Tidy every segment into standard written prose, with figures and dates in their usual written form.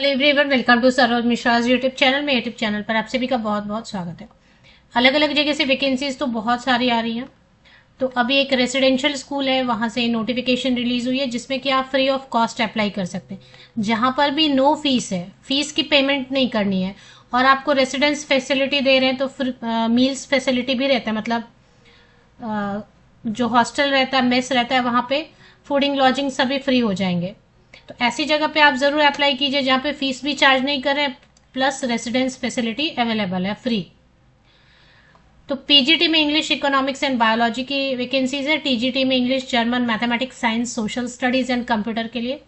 Hello everyone, welcome to Saroj Mishra's YouTube channel. में YouTube channel पर आप सभी का बहुत बहुत स्वागत है। अलग अलग जगह से वैकेंसीज तो बहुत सारी आ रही हैं। तो अभी एक रेसिडेंशियल स्कूल है, वहां से नोटिफिकेशन रिलीज हुई है जिसमें कि आप फ्री ऑफ कॉस्ट अप्लाई कर सकते हैं। जहां पर भी नो फीस है, फीस की पेमेंट नहीं करनी है, और आपको रेसिडेंस फैसिलिटी दे रहे हैं, तो मील्स फैसिलिटी भी रहता है। मतलब जो हॉस्टल रहता है, मेस रहता है, वहां पे फूडिंग लॉजिंग सभी फ्री हो जाएंगे। तो ऐसी जगह पे आप जरूर अप्लाई कीजिए जहाँ पे फीस भी चार्ज नहीं कर रहे, प्लस रेसिडेंस फैसिलिटी अवेलेबल है फ्री। तो पीजीटी में इंग्लिश, इकोनॉमिक्स एंड बायोलॉजी की वैकेंसीज है। टीजीटी में English, German, mathematics, science, social studies and computer के लिए।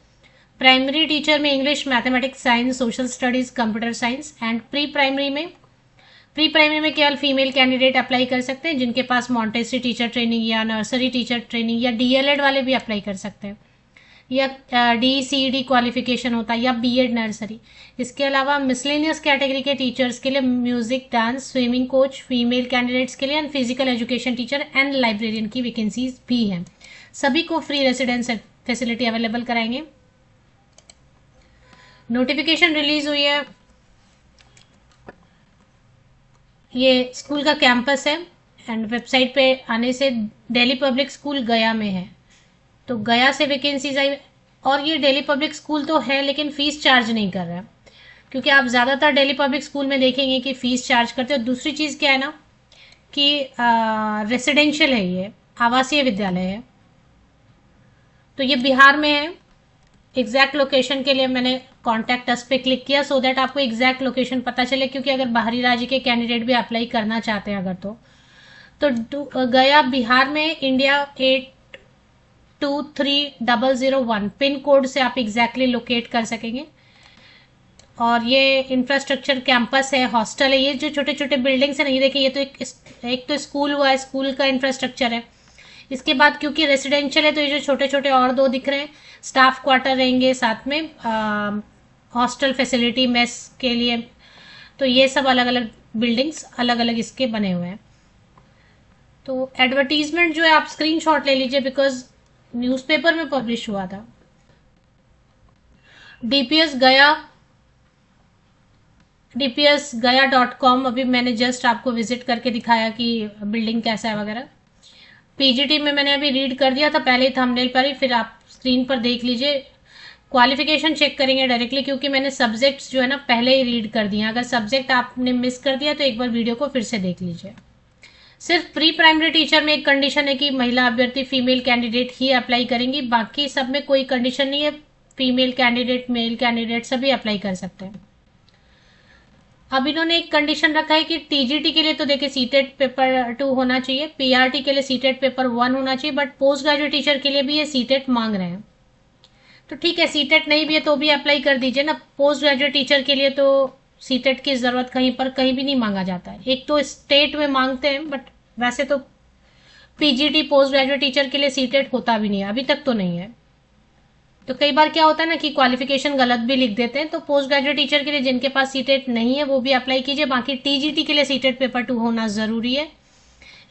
प्राइमरी टीचर में English, mathematics, science, social studies, computer science. And pre primary में केवल फीमेल कैंडिडेट अप्लाई कर सकते हैं जिनके पास मॉन्टेसरी टीचर ट्रेनिंग या नर्सरी टीचर ट्रेनिंग या डीएलएड वाले भी अप्लाई कर सकते हैं, या DCD क्वालिफिकेशन होता है, या बीएड नर्सरी। इसके अलावा मिसलेनियस कैटेगरी के टीचर्स के लिए music, dance, swimming coach female candidates के लिए, and physical education teacher and librarian की वैकेंसीज भी हैं। सभी को फ्री रेसिडेंस फैसिलिटी अवेलेबल कराएंगे। नोटिफिकेशन रिलीज हुई है। ये स्कूल का कैंपस है, एंड वेबसाइट पे आने से दिल्ली पब्लिक स्कूल गया में है। तो गया से वैकेंसीज आई, और ये दिल्ली पब्लिक स्कूल तो है लेकिन फीस चार्ज नहीं कर रहा है, क्योंकि आप ज़्यादातर दिल्ली पब्लिक स्कूल में देखेंगे कि फीस चार्ज करते हैं। दूसरी चीज़ क्या है ना कि रेसिडेंशियल है, ये आवासीय विद्यालय है। तो ये बिहार में है। एग्जैक्ट लोकेशन के लिए मैंने कॉन्टैक्ट अस पे क्लिक किया, सो दैट आपको एग्जैक्ट लोकेशन पता चले, क्योंकि अगर बाहरी राज्य के कैंडिडेट भी अप्लाई करना चाहते हैं अगर तो गया बिहार में, इंडिया 823001 पिन कोड से आप एग्जैक्टली लोकेट कर सकेंगे। और ये इंफ्रास्ट्रक्चर कैंपस है, हॉस्टल है। ये जो छोटे छोटे बिल्डिंग्स है ना, ये देखिए, ये तो एक तो स्कूल हुआ है, स्कूल का इंफ्रास्ट्रक्चर है। इसके बाद क्योंकि रेसिडेंशियल है तो ये जो छोटे छोटे और दो दिख रहे हैं, स्टाफ क्वार्टर रहेंगे, साथ में हॉस्टल फैसिलिटी, मेस के लिए। तो ये सब अलग अलग बिल्डिंग्स अलग अलग इसके बने हुए हैं। तो एडवर्टीजमेंट जो है आप स्क्रीनशॉट ले लीजिए, बिकॉज न्यूज़पेपर में पब्लिश हुआ था। dpsgaya.com। अभी मैंने जस्ट आपको विजिट करके दिखाया कि बिल्डिंग कैसा है वगैरह। पीजीटी में मैंने अभी रीड कर दिया था पहले ही थंबनेल पर ही, फिर आप स्क्रीन पर देख लीजिए। क्वालिफिकेशन चेक करेंगे डायरेक्टली, क्योंकि मैंने सब्जेक्ट्स जो है ना पहले ही रीड कर दिए। अगर सब्जेक्ट आपने मिस कर दिया तो एक बार वीडियो को फिर से देख लीजिए। सिर्फ प्री प्राइमरी टीचर में एक कंडीशन है कि महिला अभ्यर्थी फीमेल कैंडिडेट ही अप्लाई करेंगी, बाकी सब में कोई कंडीशन नहीं है। फीमेल कैंडिडेट, मेल कैंडिडेट सभी अप्लाई कर सकते हैं। अब इन्होंने एक कंडीशन रखा है कि टीजीटी के लिए तो देखिए सीटेट पेपर 2 होना चाहिए, पीआरटी के लिए सीटेट पेपर 1 होना चाहिए, बट पोस्ट ग्रेजुएट टीचर के लिए भी ये सीटेट मांग रहे हैं। तो ठीक है, सीटेट नहीं भी है तो भी अप्लाई कर दीजिए ना। पोस्ट ग्रेजुएट टीचर के लिए तो सीटेट की जरूरत कहीं भी नहीं मांगा जाता है। एक तो स्टेट में मांगते हैं, बट वैसे तो पीजीटी पोस्ट ग्रेजुएट टीचर के लिए सीटेट होता भी नहीं है, अभी तक तो नहीं है। तो कई बार क्या होता है ना कि क्वालिफिकेशन गलत भी लिख देते हैं। तो पोस्ट ग्रेजुएट टीचर के लिए जिनके पास सीटेट नहीं है वो भी अप्लाई कीजिए, बाकी टीजीटी के लिए सीटेट पेपर 2 होना जरूरी है।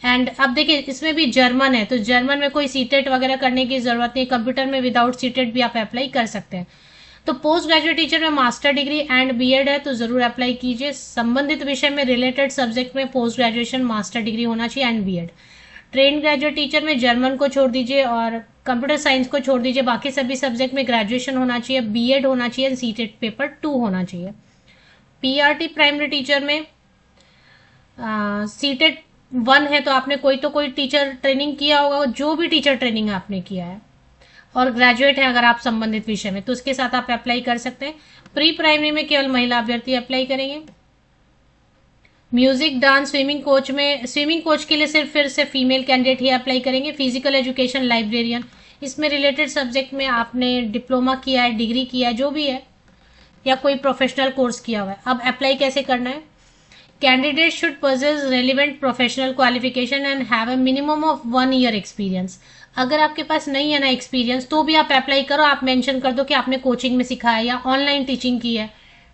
एंड अब देखिए, इसमें भी जर्मन है, तो जर्मन में कोई सीटेट वगैरह करने की जरूरत नहीं। कंप्यूटर में विदाउट सीटेट भी आप अप्लाई कर सकते हैं। तो पोस्ट ग्रेजुएट टीचर में मास्टर डिग्री एंड बीएड है, तो जरूर अप्लाई कीजिए। संबंधित विषय में रिलेटेड सब्जेक्ट में पोस्ट ग्रेजुएशन मास्टर डिग्री होना चाहिए and BEd. Train graduate teacher में जर्मन को छोड़ दीजिए और कंप्यूटर साइंस को छोड़ दीजिए, बाकी सभी सब्जेक्ट में ग्रेजुएशन होना चाहिए, बीएड होना चाहिए, सीटेट पेपर 2 होना चाहिए। पीआरटी प्राइमरी टीचर में सीटेट 1 है, तो आपने कोई टीचर ट्रेनिंग किया होगा, जो भी टीचर ट्रेनिंग आपने किया है, और ग्रेजुएट है अगर आप संबंधित विषय में, तो उसके साथ आप अप्लाई कर सकते हैं। प्री प्राइमरी में केवल महिला अभ्यर्थी अप्लाई करेंगे। म्यूजिक, डांस, स्विमिंग कोच के लिए सिर्फ फिर से फीमेल कैंडिडेट ही अप्लाई करेंगे। फिजिकल एजुकेशन, लाइब्रेरियन, इसमें रिलेटेड सब्जेक्ट में आपने डिप्लोमा किया है, डिग्री किया है, जो भी है, या कोई प्रोफेशनल कोर्स किया हुआ है। अब अप्लाई कैसे करना है? Candidate should possess relevant professional qualification and have a minimum of 1 year experience. अगर आपके पास नहीं है ना एक्सपीरियंस, तो भी आप अप्लाई करो। आप मेंशन कर दो कि आपने कोचिंग में सिखाया या ऑनलाइन टीचिंग की है,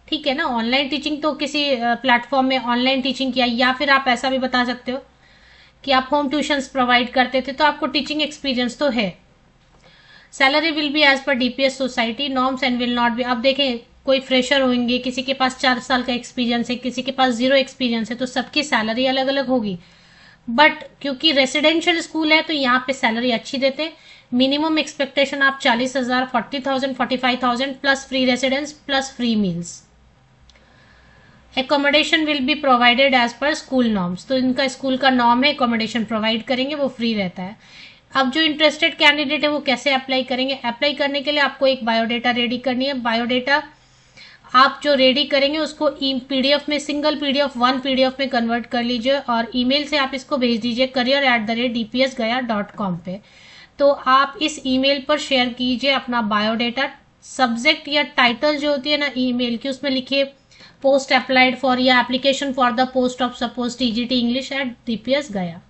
ठीक है ना। ऑनलाइन टीचिंग तो किसी प्लेटफॉर्म में ऑनलाइन टीचिंग किया, या फिर आप ऐसा भी बता सकते हो कि आप होम ट्यूशंस प्रोवाइड करते थे, तो आपको टीचिंग एक्सपीरियंस तो है। Salary will be as per DPS society norms and will not be. अब देखें, कोई फ्रेशर होंगे, किसी के पास 4 साल का एक्सपीरियंस है, किसी के पास 0 एक्सपीरियंस है, तो सबकी सैलरी अलग अलग होगी। बट क्योंकि रेसिडेंशियल स्कूल है तो यहाँ पे सैलरी अच्छी देते हैं। मिनिमम एक्सपेक्टेशन आप 40,000, 40,000, 45,000 plus free residence plus free meals. Accommodation will be provided as per school norms, तो इनका स्कूल का नॉर्म है, एकोमोडेशन प्रोवाइड करेंगे, वो फ्री रहता है। अब जो इंटरेस्टेड कैंडिडेट है वो कैसे अप्लाई करेंगे? अप्लाई करने के लिए आपको एक बायोडेटा रेडी करनी है। बायोडेटा आप जो रेडी करेंगे उसको पीडीएफ में, सिंगल पीडीएफ 1 पीडीएफ में कन्वर्ट कर लीजिए और ईमेल से आप इसको भेज दीजिए career@dpsgaya.com पे। तो आप इस ईमेल पर शेयर कीजिए अपना बायोडेटा। सब्जेक्ट या टाइटल जो होती है ना ईमेल की, उसमें लिखिए पोस्ट अप्लाइड फॉर या application for the post of suppose TGT English at DPS गया।